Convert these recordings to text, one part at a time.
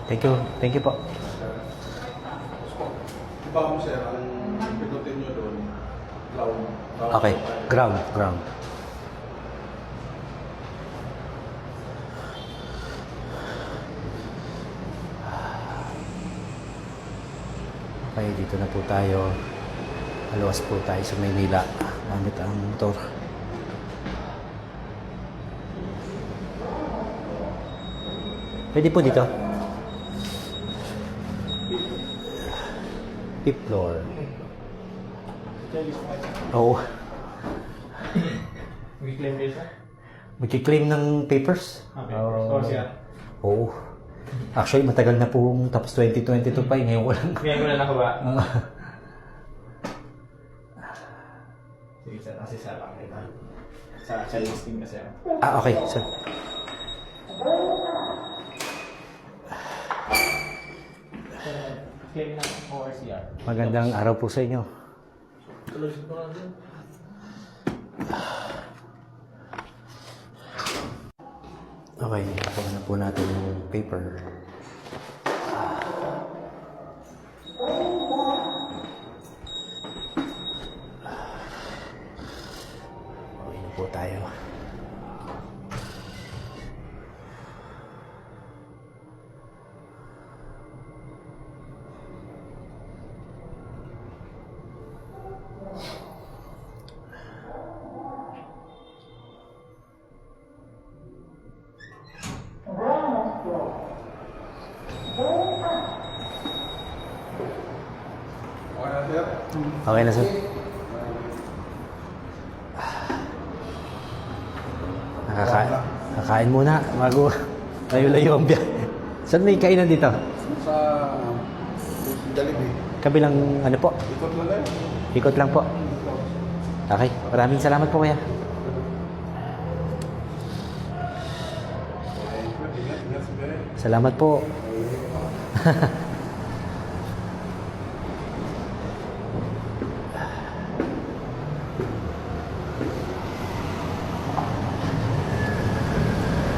Thank you. Thank you po. Iba mo sir, ang pinutin nyo doon, ground. Okay. Ground. Ground. Okay, dito na po tayo. Aluwas po tayo sa Maynila. Gamit ang motor. Pwede po dito. Fifth floor. Oo. Mag-claim kayo sir? Mag-claim ng papers? Okay. So siya? Oo. Actually, matagal na pong tapos 2022 pa. Ngayon ko lang. Ngayon ko na nakuha. Sige sir, kasi sir lang kita. Sa listing kasi. Okay. So, Claim ng ORCR. magandang araw po sa inyo. Okay, nakuha na po natin yung paper. Okay na po tayo. Okay na sir? Okay na, sir. Nakakain muna bago layo-layo ang biyahe. Saan may kainan dito? Sa Jollibee. Kabilang ano po? Ikot mo lang. Ikot lang po. Okay, maraming salamat po kuya. Ingat sir. Salamat po.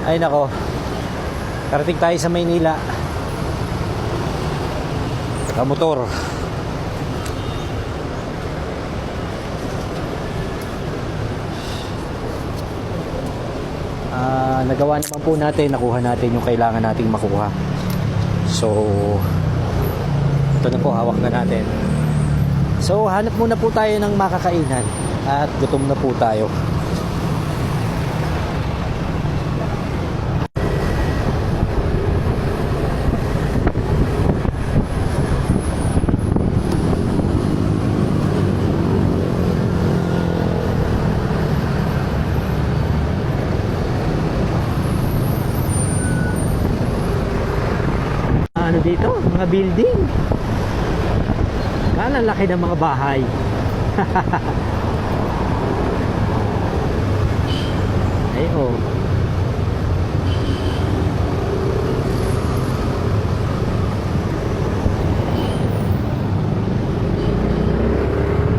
Ay nako. Karating tayo sa Maynila. Kamotor. Nagawa naman po natin, nakuha natin yung kailangan nating makuha. So, ito na po, hawak na natin. So, hanap muna po tayo ng makakainan at gutom na po tayo. Ano dito? Mga building. Kala laki ng mga bahay. Ay, oh.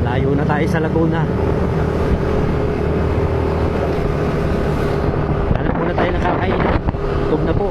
Layo na tayo sa Laguna. Hanap muna tayo ng kakainan. Gutom na po.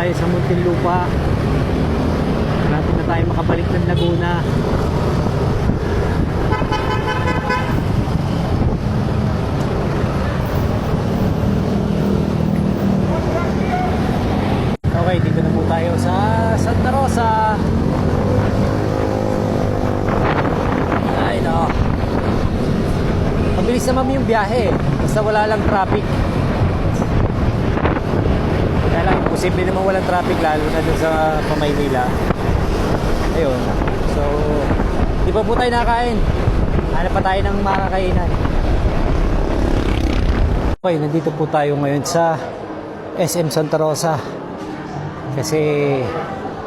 tayo sa Muntinlupa. Malapit na tayo makabalik ng Laguna. Okay, dito na po tayo sa Santa Rosa. Ay no. Mabilis naman yung biyahe. Basta wala lang traffic. Kaya lang, posible naman walang traffic lalo na dun sa Pamaynila. Ayun. So, di pa po tayo nakain. Hanap pa tayo ng makakainan. Okay, nandito po tayo ngayon sa SM Santa Rosa. Kasi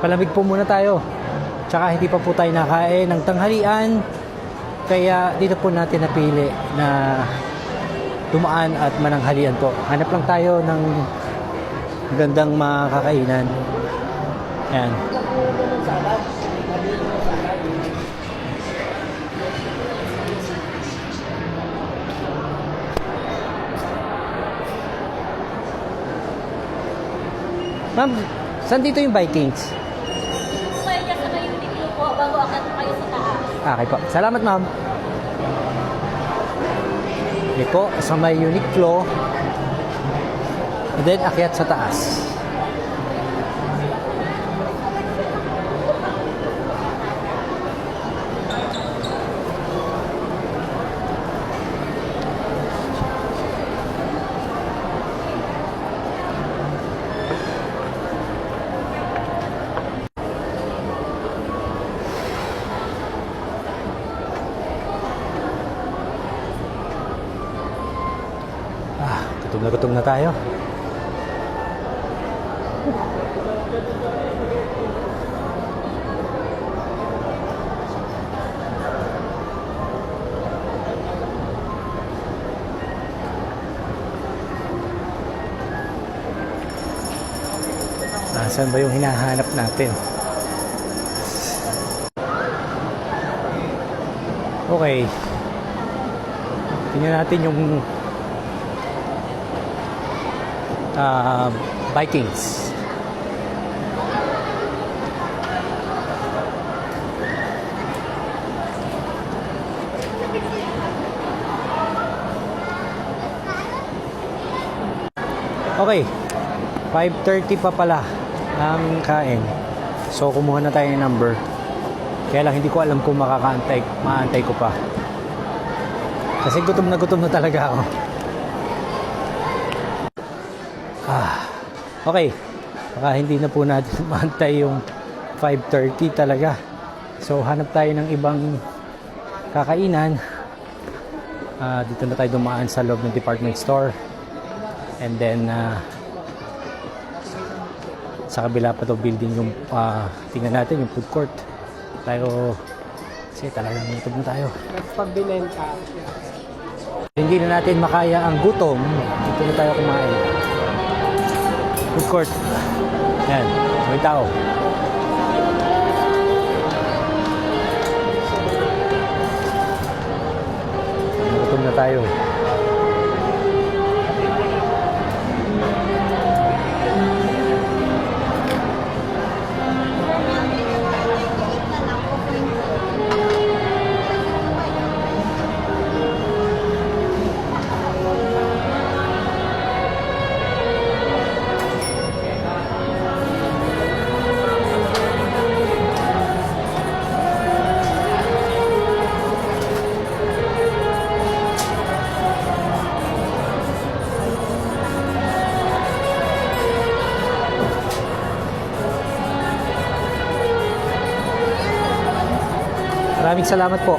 palamig po muna tayo. Tsaka hindi pa po tayo nakain ng tanghalian. Kaya dito po natin napili na dumaan at mananghalian po. Hanap lang tayo ng gandang makakainan. Yan. Ma'am, saan dito yung Vikings? Kumain niya sa kayo dito po bago akat kayo sa taas. Okay po. Salamat, ma'am. Hindi po, sa may Uniqlo. And then, akyat sa taas. Gutom na tayo. Nasaan ba yung hinahanap natin? Okay. Tingnan natin yung Vikings. Okay, 5:30 pa pala ang kain. So kumuha na tayo ng number. Kaya lang hindi ko alam kung maantay ko pa. Kasi gutom na talaga ako. Okay. Baka hindi na po natin maantay yung 5:30 talaga. So hanap tayo ng ibang kakainan. Dito na tayo dumaan sa loob ng department store. And then sa kabila pa to building yung tingnan natin yung food court. Tayo kasi talagang gutom na tayo. Pagbilen ka. Hindi na natin makaya ang gutom. Dito na tayo kumain. Food court. Yan. May tao. Gutom na tayo. Maraming salamat po.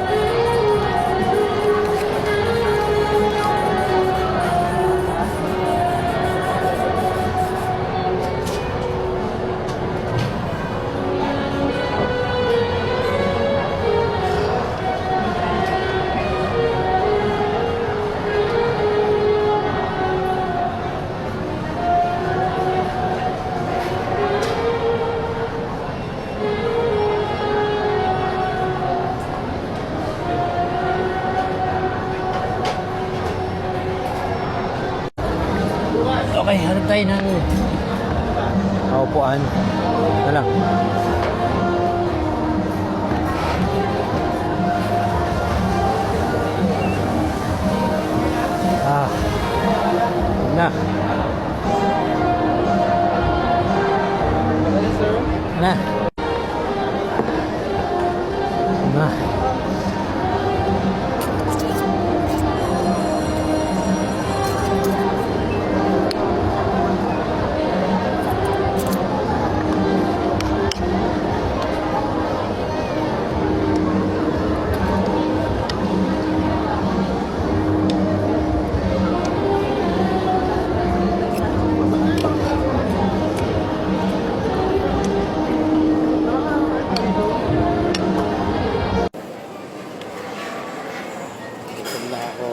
Okay, hanap tayo ng Kaupuan. Ano lang. Ah. Na. Na. Na. Gutom na ako.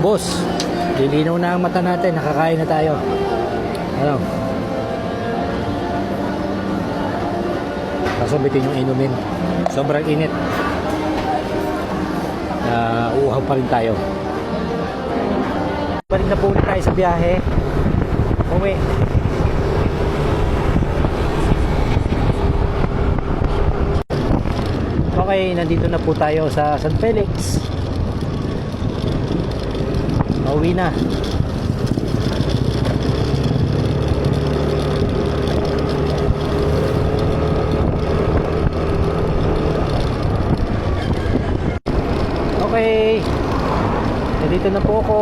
Boss, lilinaw na ang mata natin, nakakain na tayo. Ano? Kaso bitin yung inumin. Sobrang init. Uhaw pa rin tayo. Balik na po ulit tayo sa biyahe. Uwi. Okay, nandito na po tayo sa San Felix. Pauwi na. Okay. Nandito na po ako.